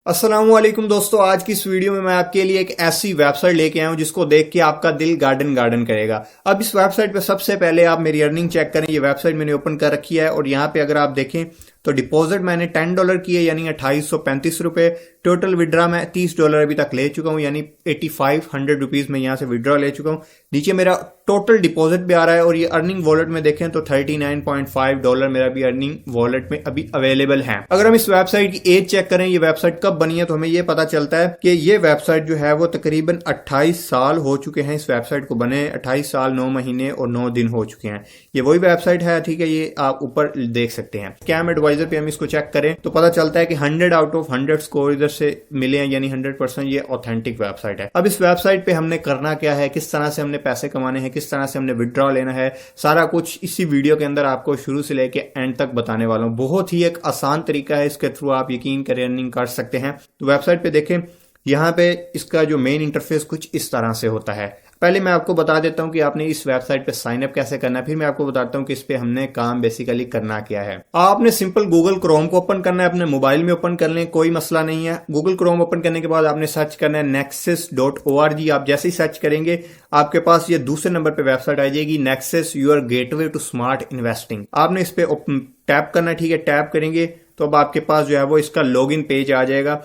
अस्सलामुअलैकुम दोस्तों, आज की इस वीडियो में मैं आपके लिए एक ऐसी वेबसाइट लेके आया हूं जिसको देख के आपका दिल गार्डन गार्डन करेगा। अब इस वेबसाइट पे सबसे पहले आप मेरी अर्निंग चेक करें। ये वेबसाइट मैंने ओपन कर रखी है और यहाँ पे अगर आप देखें तो डिपॉजिट मैंने $10 की है यानी 2835 रुपए। टोटल विड्रा मैं $30 अभी तक ले चुका हूँ यानी 8500 रुपीज में यहाँ से विड्रा ले चुका हूँ। नीचे मेरा टोटल डिपॉजिट भी आ रहा है और ये अर्निंग वॉलेट में देखें तो $39.5 मेरा भी अर्निंग वॉलेट में अभी अवेलेबल है। अगर हम इस वेबसाइट की एज चेक करें, ये वेबसाइट कब बनी है, तो हमें ये पता चलता है कि ये वेबसाइट जो है वो तकरीबन 28 साल हो चुके हैं इस वेबसाइट को बने। 28 साल 9 महीने और 9 दिन हो चुके हैं। ये वही वेबसाइट है, ठीक है, ये आप ऊपर देख सकते हैं। स्कैम एडवाइजर पे हम इसको चेक करें तो पता चलता है कि 100 आउट ऑफ 100 स्कोर इधर से मिले हैं यानी 100% ये ऑथेंटिक वेबसाइट है। अब इस वेबसाइट पे हमने करना क्या है, किस तरह से हमने पैसे कमाने हैं, किस तरह से हमने विड्रॉ लेना है, सारा कुछ इसी वीडियो के अंदर आपको शुरू से लेके एंड तक बताने वाला हूं। बहुत ही एक आसान तरीका है, इसके थ्रू आप यकीन करें अर्निंग कर सकते हैं। तो वेबसाइट पे देखें, यहाँ पे इसका जो मेन इंटरफेस कुछ इस तरह से होता है। पहले मैं आपको बता देता हूं कि आपने इस वेबसाइट पे साइन अप कैसे करना है, फिर मैं आपको बताता हूं कि इस पे हमने काम बेसिकली करना क्या है। आपने सिंपल गूगल क्रोम को ओपन करना है, अपने मोबाइल में ओपन कर लें, कोई मसला नहीं है। गूगल क्रोम ओपन करने के बाद आपने सर्च करना है nexus.org। आप जैसे ही सर्च करेंगे आपके पास ये दूसरे नंबर पे वेबसाइट आ जाएगी, Nexus your gateway to smart investing. आपने इस पे टैप करना है, ठीक है। टैप करेंगे तो अब आपके पास जो है वो इसका लॉगिन पेज आ जाएगा।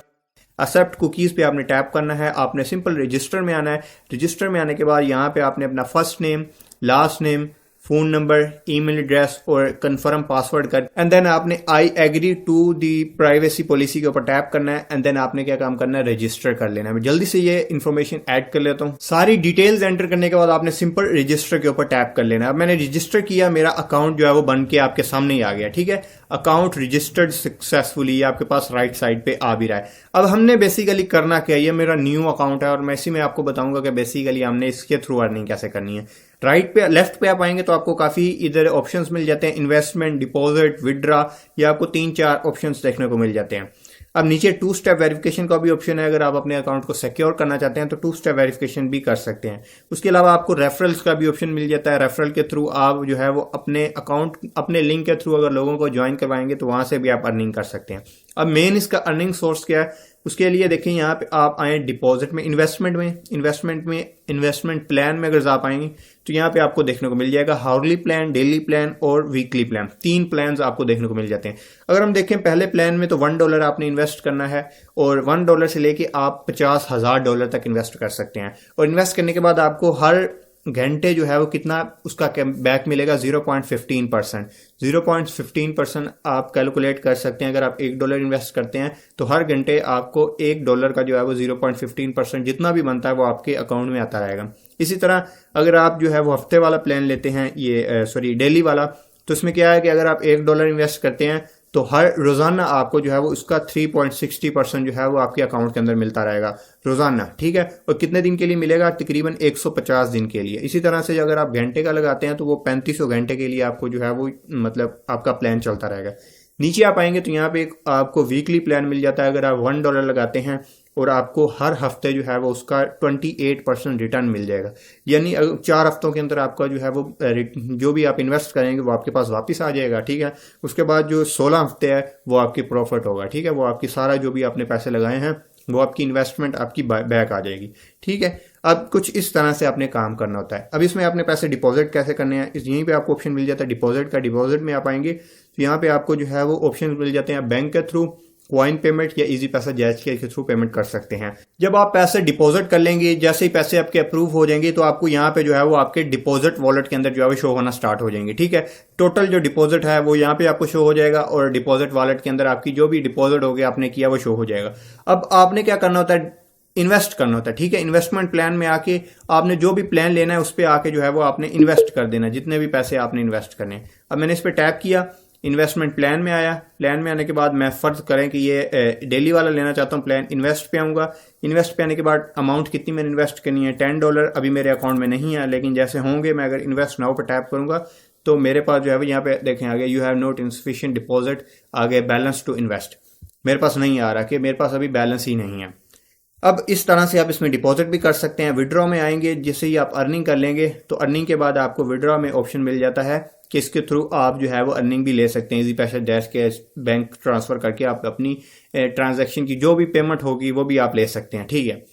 एक्सेप्ट कुकीज पे आपने टैप करना है, आपने सिंपल रजिस्टर में आना है। रजिस्टर में आने के बाद यहाँ पे आपने अपना first name, last name, phone number, email address और कंफर्म पासवर्ड कर एंड देन आपने I agree to the privacy policy के ऊपर टैप करना है एंड देन आपने क्या काम करना है, रजिस्टर कर लेना है। मैं जल्दी से ये इन्फॉर्मेशन ऐड कर लेता हूँ। सारी डिटेल्स एंटर करने के बाद आपने सिंपल रजिस्टर के ऊपर टैप कर लेना है। अब मैंने रजिस्टर किया, मेरा अकाउंट जो है वो बन के आपके सामने ही आ गया, ठीक है। अकाउंट रजिस्टर्ड सक्सेसफुली आपके पास राइट साइड पे आ भी रहा है। अब हमने बेसिकली करना क्या है, ये मेरा न्यू अकाउंट है और मैं इसी में आपको बताऊंगा कि बेसिकली हमने इसके थ्रू अर्निंग कैसे करनी है। राइट पे लेफ्ट पे आप आएंगे तो आपको काफी इधर ऑप्शंस मिल जाते हैं, इन्वेस्टमेंट, डिपॉजिट, विड्रा, ये आपको 3-4 ऑप्शंस देखने को मिल जाते हैं। अब नीचे 2 स्टेप वेरिफिकेशन का भी ऑप्शन है, अगर आप अपने अकाउंट को सिक्योर करना चाहते हैं तो 2 स्टेप वेरिफिकेशन भी कर सकते हैं। उसके अलावा आपको रेफरल्स का भी ऑप्शन मिल जाता है। रेफरल के थ्रू आप जो है वो अपने अकाउंट, अपने लिंक के थ्रू अगर लोगों को ज्वाइन करवाएंगे तो वहां से भी आप अर्निंग कर सकते हैं। अब मेन इसका अर्निंग सोर्स क्या है, उसके लिए देखें यहाँ पे आप आए डिपॉजिट में, इन्वेस्टमेंट प्लान में अगर आप आएंगे तो यहाँ पे आपको देखने को मिल जाएगा हाउरली प्लान, डेली प्लान और वीकली प्लान। 3 प्लान आपको देखने को मिल जाते हैं। अगर हम देखें पहले प्लान में तो $1 आपने इन्वेस्ट करना है और $1 से लेके आप $50,000 तक इन्वेस्ट कर सकते हैं। और इन्वेस्ट करने के बाद आपको हर घंटे जो है वो कितना उसका बैक मिलेगा, 0.15%। 0.15% आप कैलकुलेट कर सकते हैं। अगर आप $1 इन्वेस्ट करते हैं तो हर घंटे आपको $1 का जो है वो 0.15% जितना भी बनता है वो आपके अकाउंट में आता रहेगा। इसी तरह अगर आप जो है वो हफ्ते वाला प्लान लेते हैं, ये डेली वाला, तो इसमें क्या है कि अगर आप $1 इन्वेस्ट करते हैं तो हर रोजाना आपको जो है वो उसका 3.60% जो है वो आपके अकाउंट के अंदर मिलता रहेगा रोजाना, ठीक है। और कितने दिन के लिए मिलेगा, तकरीबन 150 दिन के लिए। इसी तरह से अगर आप घंटे का लगाते हैं तो वो 3500 घंटे के लिए आपको जो है वो मतलब आपका प्लान चलता रहेगा। नीचे आप आएंगे तो यहाँ पे आपको वीकली प्लान मिल जाता है। अगर आप $1 लगाते हैं और आपको हर हफ्ते जो है वो उसका 28% रिटर्न मिल जाएगा, यानी 4 हफ्तों के अंदर आपका जो है वो जो भी आप इन्वेस्ट करेंगे वो आपके पास वापस आ जाएगा, ठीक है। उसके बाद जो 16 हफ्ते है वो आपकी प्रॉफिट होगा, ठीक है। वो आपकी सारा जो भी आपने पैसे लगाए हैं वो आपकी इन्वेस्टमेंट आपकी बैक आ जाएगी, ठीक है। अब कुछ इस तरह से आपने काम करना होता है। अब इसमें आपने पैसे डिपॉजिट कैसे करने हैं, यहीं पे आपको ऑप्शन मिल जाता है डिपॉजिट का। डिपॉजिट में आप आएंगे तो यहाँ पे आपको जो है वो ऑप्शन मिल जाते हैं बैंक के थ्रू, क्वाइन पेमेंट या इजी पैसा जैज के थ्रू पेमेंट कर सकते हैं। जब आप पैसे डिपॉजिट कर लेंगे, जैसे ही पैसे आपके अप्रूव हो जाएंगे तो आपको यहाँ पे जो है वो आपके डिपॉजिट वॉलेट के अंदर जो है वो शो होना स्टार्ट हो जाएंगे, ठीक है। टोटल जो डिपॉजिट है वो यहाँ पे आपको शो हो जाएगा और डिपॉजिट वॉलेट के अंदर आपकी जो भी डिपॉजिट हो गया आपने किया वो शो हो जाएगा। अब आपने क्या करना होता है, इन्वेस्ट करना होता है, ठीक है। इन्वेस्टमेंट प्लान में आके आपने जो भी प्लान लेना है उस पर आके जो है वो आपने इन्वेस्ट कर देना, जितने भी पैसे आपने इन्वेस्ट करने। अब मैंने इस पर टैप किया, इन्वेस्टमेंट प्लान में आया। प्लान में आने के बाद मैं फर्ज करें कि ये डेली वाला लेना चाहता हूँ प्लान, इन्वेस्ट पे आऊँगा। इन्वेस्ट पे आने के बाद अमाउंट कितनी मैंने इन्वेस्ट करनी है, $10 अभी मेरे अकाउंट में नहीं है, लेकिन जैसे होंगे मैं अगर इन्वेस्ट नाउ पर टैप करूँगा तो मेरे पास जो है यहाँ पे देखें आगे you have not insufficient deposit, आगे बैलेंस टू इन्वेस्ट मेरे पास नहीं आ रहा कि मेरे पास अभी बैलेंस ही नहीं है। अब इस तरह से आप इसमें डिपॉजिट भी कर सकते हैं। विड्रॉ में आएंगे, जैसे ही आप अर्निंग कर लेंगे तो अर्निंग के बाद आपको विड्रॉ में ऑप्शन मिल जाता है कि इसके थ्रू आप जो है वो अर्निंग भी ले सकते हैं। इजी पैसा डैश के बैंक ट्रांसफ़र करके आप अपनी ट्रांजैक्शन की जो भी पेमेंट होगी वो भी आप ले सकते हैं। ठीक है,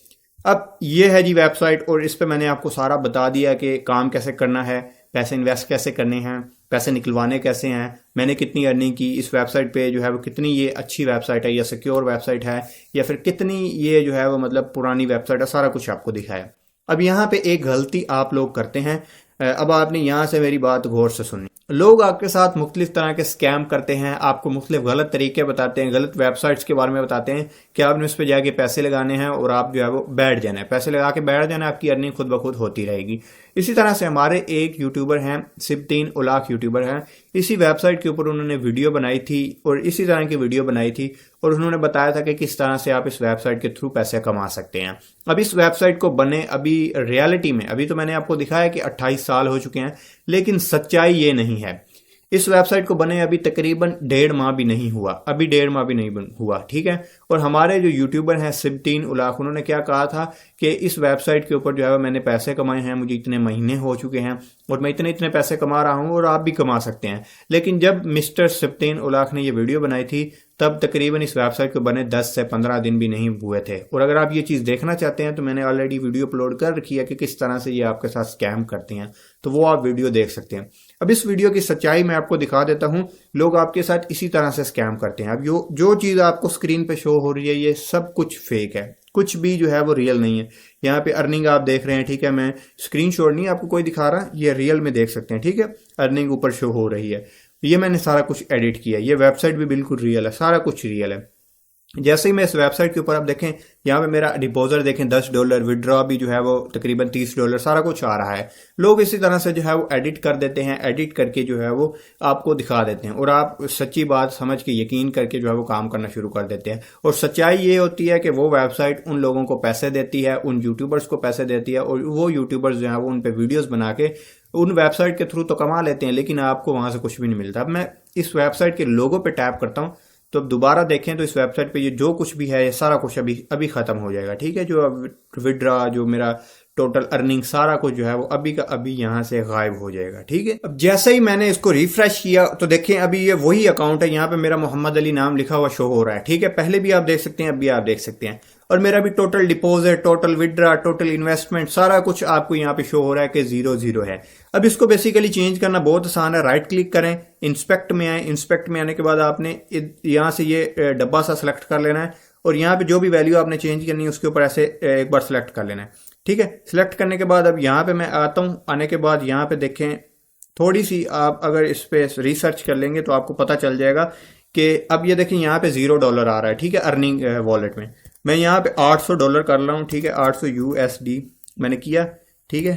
अब ये है जी वेबसाइट, और इस पे मैंने आपको सारा बता दिया कि काम कैसे करना है, पैसे इन्वेस्ट कैसे करने हैं, पैसे निकलवाने कैसे हैं, मैंने कितनी अर्निंग की, इस वेबसाइट पे जो है वो कितनी ये अच्छी वेबसाइट है या सिक्योर वेबसाइट है, या फिर कितनी ये जो है वो मतलब पुरानी वेबसाइट है, सारा कुछ आपको दिखाया। अब यहाँ पे एक गलती आप लोग करते हैं, अब आपने यहाँ से मेरी बात गौर से सुननी। लोग आपके साथ मुख्तलिफ तरह के स्कैम करते हैं, आपको मुख्तलिफ गलत तरीके बताते हैं, गलत वेबसाइट्स के बारे में बताते हैं कि आपने उस पर जाके पैसे लगाने हैं और आप जो है वो बैठ जाना है, पैसे लगा के बैठ जाना है, आपकी अर्निंग खुद ब खुद होती रहेगी। इसी तरह से हमारे एक यूट्यूबर हैं, सिब्तीन उलाक यूट्यूबर हैं, इसी वेबसाइट के ऊपर उन्होंने वीडियो बनाई थी और इसी तरह की वीडियो बनाई थी और उन्होंने बताया था कि किस तरह से आप इस वेबसाइट के थ्रू पैसे कमा सकते हैं। अब इस वेबसाइट को बने अभी रियलिटी में, अभी तो मैंने आपको दिखाया कि 28 साल हो चुके हैं, लेकिन सच्चाई ये नहीं है। इस वेबसाइट को बने अभी तकरीबन 1.5 माह भी नहीं हुआ, अभी 1.5 माह भी नहीं हुआ। ठीक है, और हमारे जो यूट्यूबर हैं सिब्तीन उलाक, उन्होंने क्या कहा था कि इस वेबसाइट के ऊपर जो है मैंने पैसे कमाए हैं, मुझे इतने महीने हो चुके हैं और मैं इतने इतने पैसे कमा रहा हूं और आप भी कमा सकते हैं। लेकिन जब मिस्टर सिब्तीन उलाक ने ये वीडियो बनाई थी तब तकरीबन इस वेबसाइट को बने 10 से 15 दिन भी नहीं हुए थे। और अगर आप ये चीज़ देखना चाहते हैं तो मैंने ऑलरेडी वीडियो अपलोड कर रखी है कि किस तरह से ये आपके साथ स्कैम करते हैं, तो वो आप वीडियो देख सकते हैं। अब इस वीडियो की सच्चाई मैं आपको दिखा देता हूं, लोग आपके साथ इसी तरह से स्कैम करते हैं। अब जो चीज़ आपको स्क्रीन पे शो हो रही है ये सब कुछ फेक है, कुछ भी जो है वो रियल नहीं है। यहाँ पे अर्निंग आप देख रहे हैं, ठीक है, मैं स्क्रीनशॉट नहीं आपको कोई दिखा रहा, ये रियल में देख सकते हैं। ठीक है, अर्निंग ऊपर शो हो रही है, ये मैंने सारा कुछ एडिट किया, ये वेबसाइट भी बिल्कुल रियल है, सारा कुछ रियल है। जैसे ही मैं इस वेबसाइट के ऊपर आप देखें, यहाँ पे मेरा डिपॉजिट देखें $10, विड्रॉ भी जो है वो तकरीबन $30, सारा कुछ आ रहा है। लोग इसी तरह से जो है वो एडिट कर देते हैं, एडिट करके जो है वो आपको दिखा देते हैं और आप सच्ची बात समझ के यकीन करके जो है वो काम करना शुरू कर देते हैं। और सच्चाई ये होती है कि वो वेबसाइट उन लोगों को पैसे देती है, उन यूट्यूबर्स को पैसे देती है और वो यूट्यूबर्स जो है वो उन पर वीडियोज़ बना के उन वेबसाइट के थ्रू तो कमा लेते हैं, लेकिन आपको वहाँ से कुछ भी नहीं मिलता। अब मैं इस वेबसाइट के लोगो पे टैप करता हूँ तो अब दोबारा देखें तो इस वेबसाइट पे ये जो कुछ भी है ये सारा कुछ अभी खत्म हो जाएगा। ठीक है, जो अब विड्रा, जो मेरा टोटल अर्निंग, सारा कुछ जो है वो अभी का अभी यहाँ से गायब हो जाएगा। ठीक है, अब जैसे ही मैंने इसको रिफ्रेश किया तो देखें अभी ये वही अकाउंट है, यहाँ पे मेरा मोहम्मद अली नाम लिखा हुआ शो हो रहा है। ठीक है, पहले भी आप देख सकते हैं, अब भी आप देख सकते हैं, और मेरा भी total deposit, total withdraw, total investment सारा कुछ आपको यहाँ पे शो हो रहा है कि 0 है। अब इसको बेसिकली चेंज करना बहुत आसान है, राइट क्लिक करें, इंस्पेक्ट में आए, इंस्पेक्ट में आने के बाद आपने यहाँ से ये डब्बा सा सिलेक्ट कर लेना है और यहाँ पे जो भी वैल्यू आपने चेंज करनी है उसके ऊपर ऐसे एक बार सिलेक्ट कर लेना है। ठीक है, सिलेक्ट करने के बाद अब यहाँ पे मैं आता हूँ, आने के बाद यहाँ पे देखें थोड़ी सी आप अगर इस पे रिसर्च कर लेंगे तो आपको पता चल जाएगा कि अब ये देखें यहाँ पे $0 आ रहा है। ठीक है, अर्निंग वॉलेट में मैं यहाँ पे $800 कर रहा हूँ। ठीक है, 800 USD मैंने किया। ठीक है,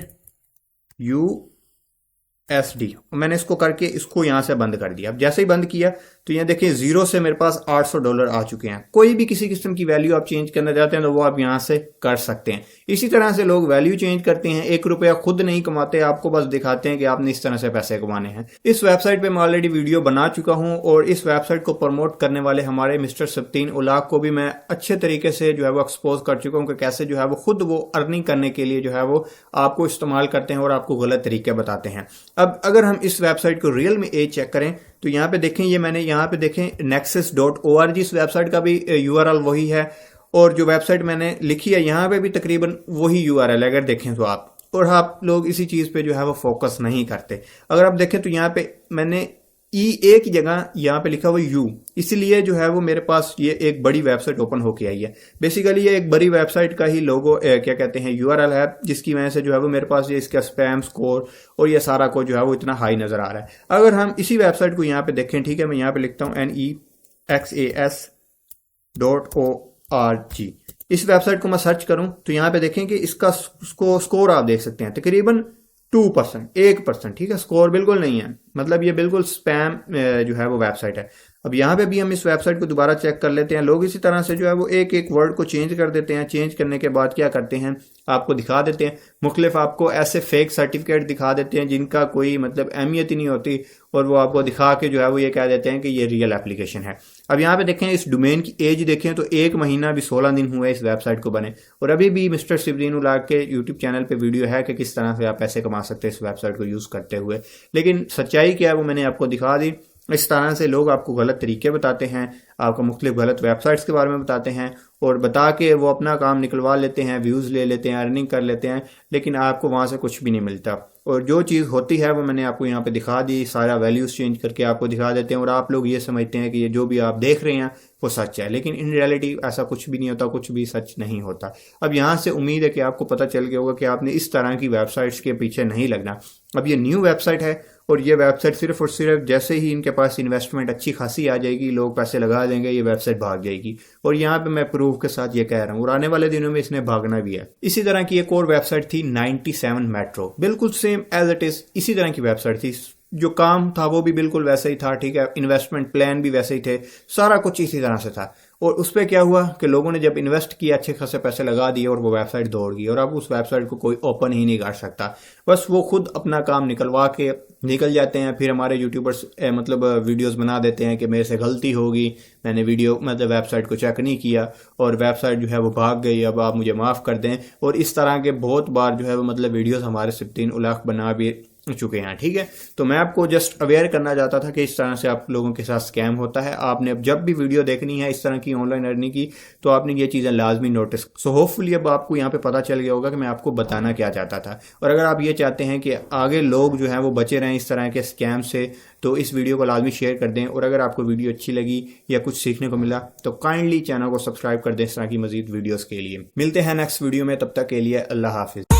USD मैंने इसको करके इसको यहाँ से बंद कर दिया। अब जैसे ही बंद किया तो यहाँ देखिए 0 से मेरे पास $800 आ चुके हैं। कोई भी किसी किस्म की वैल्यू आप चेंज करना चाहते हैं तो वो आप यहाँ से कर सकते हैं। इसी तरह से लोग वैल्यू चेंज करते हैं, ₹1 खुद नहीं कमाते, आपको बस दिखाते हैं कि आपने इस तरह से पैसे कमाने हैं। इस वेबसाइट पे मैं ऑलरेडी वीडियो बना चुका हूँ और इस वेबसाइट को प्रमोट करने वाले हमारे मिस्टर सिब्तीन उलाक को भी मैं अच्छे तरीके से जो है वो एक्सपोज कर चुका हूँ कि कैसे जो है वो खुद वो अर्निंग करने के लिए जो है वो आपको इस्तेमाल करते हैं और आपको गलत तरीके बताते हैं। अब अगर हम इस वेबसाइट को रियल में चेक करें तो यहाँ पे देखें, ये मैंने यहाँ पे देखें nexus.org, इस वेबसाइट का भी URL वही है और जो वेबसाइट मैंने लिखी है यहाँ पे भी तकरीबन वही URL है अगर देखें तो आप, और आप लोग इसी चीज़ पे जो है वो फोकस नहीं करते। अगर आप देखें तो यहाँ पे मैंने एक ही जगह यहाँ पे लिखा हुआ U, इसलिए जो है वो मेरे पास ये एक बड़ी वेबसाइट ओपन होके आई है। बेसिकली ये एक बड़ी वेबसाइट का ही लोगो क्या कहते हैं URL है, जिसकी वजह से जो है वो मेरे पास ये इसका स्पैम स्कोर और ये सारा को जो है वो इतना हाई नजर आ रहा है। अगर हम इसी वेबसाइट को यहाँ पे देखें, ठीक है, मैं यहाँ पे लिखता हूँ NEXAS.org, इस वेबसाइट को मैं सर्च करूं तो यहाँ पे देखें कि इसका स्कोर आप देख सकते हैं तकरीबन 2%, 1%। ठीक है, स्कोर बिल्कुल नहीं है, मतलब ये बिल्कुल स्पैम जो है वो वेबसाइट है। अब यहाँ पे भी हम इस वेबसाइट को दोबारा चेक कर लेते हैं। लोग इसी तरह से जो है वो एक एक वर्ड को चेंज कर देते हैं, चेंज करने के बाद क्या करते हैं आपको दिखा देते हैं मुख्तलिफ, आपको ऐसे फेक सर्टिफिकेट दिखा देते हैं जिनका कोई मतलब अहमियत ही नहीं होती और वो आपको दिखा के जो है वो ये कह देते हैं कि ये रियल एप्लीकेशन है। अब यहाँ पे देखें इस डोमेन की एज देखें तो 1 महीना भी 16 दिन हुए इस वेबसाइट को बने, और अभी भी मिस्टर सिब्दीन उल हक के यूट्यूब चैनल पे वीडियो है कि किस तरह से आप पैसे कमा सकते हैं इस वेबसाइट को यूज़ करते हुए। लेकिन सच्चाई क्या है वो मैंने आपको दिखा दी। इस तरह से लोग आपको गलत तरीके बताते हैं, आपको मुख्तलिफ गलत वेबसाइट्स के बारे में बताते हैं और बता के वो अपना काम निकलवा लेते हैं, व्यूज़ ले लेते हैं, अर्निंग कर लेते हैं, लेकिन आपको वहाँ से कुछ भी नहीं मिलता। और जो चीज़ होती है वो मैंने आपको यहाँ पे दिखा दी, सारा वैल्यूज़ चेंज करके आपको दिखा देते हैं और आप लोग ये समझते हैं कि ये जो भी आप देख रहे हैं वो सच है, लेकिन इन रियलिटी ऐसा कुछ भी नहीं होता, कुछ भी सच नहीं होता। अब यहाँ से उम्मीद है कि आपको पता चल गया होगा कि आपने इस तरह की वेबसाइट्स के पीछे नहीं लगना। अब ये न्यू वेबसाइट है और ये वेबसाइट सिर्फ और सिर्फ जैसे ही इनके पास इन्वेस्टमेंट अच्छी खासी आ जाएगी, लोग पैसे लगा देंगे, ये वेबसाइट भाग जाएगी। और यहाँ पे मैं प्रूफ के साथ ये कह रहा हूँ और आने वाले दिनों में इसने भागना भी है। इसी तरह की एक और वेबसाइट थी 97 मेट्रो, बिल्कुल सेम एज इट इज इसी तरह की वेबसाइट थी। जो काम था वो भी बिल्कुल वैसा ही था, ठीक है, इन्वेस्टमेंट प्लान भी वैसे ही थे, सारा कुछ इसी तरह से था। और उस पर क्या हुआ कि लोगों ने जब इन्वेस्ट किया, अच्छे खासे पैसे लगा दिए और वो वेबसाइट दौड़ गई और अब उस वेबसाइट को कोई ओपन ही नहीं कर सकता। बस वो खुद अपना काम निकलवा के निकल जाते हैं। फिर हमारे यूट्यूबर्स मतलब वीडियोस बना देते हैं कि मेरे से गलती होगी, मैंने वीडियो मतलब वेबसाइट को चेक नहीं किया और वेबसाइट जो है वो भाग गई, अब आप मुझे माफ़ कर दें। और इस तरह के बहुत बार जो है वो मतलब वीडियोस हमारे सिब्दीन उल हक बना भी चुके हैं, ठीक है। तो मैं आपको जस्ट अवेयर करना चाहता था कि इस तरह से आप लोगों के साथ स्कैम होता है। आपने अब जब भी वीडियो देखनी है इस तरह की ऑनलाइन अर्निंग की तो आपने ये चीज़ें लाजमी नोटिस। सो होपफुली अब आपको यहाँ पे पता चल गया होगा कि मैं आपको बताना क्या चाहता था। और अगर आप ये चाहते हैं कि आगे लोग जो है वो बचे रहें इस तरह के स्कैम से, तो इस वीडियो को लाजमी शेयर कर दें। और अगर आपको वीडियो अच्छी लगी या कुछ सीखने को मिला तो काइंडली चैनल को सब्सक्राइब कर दें इस तरह की मजीद वीडियोज़ के लिए। मिलते हैं नेक्स्ट वीडियो में, तब तक के लिए अल्लाह हाफिज़।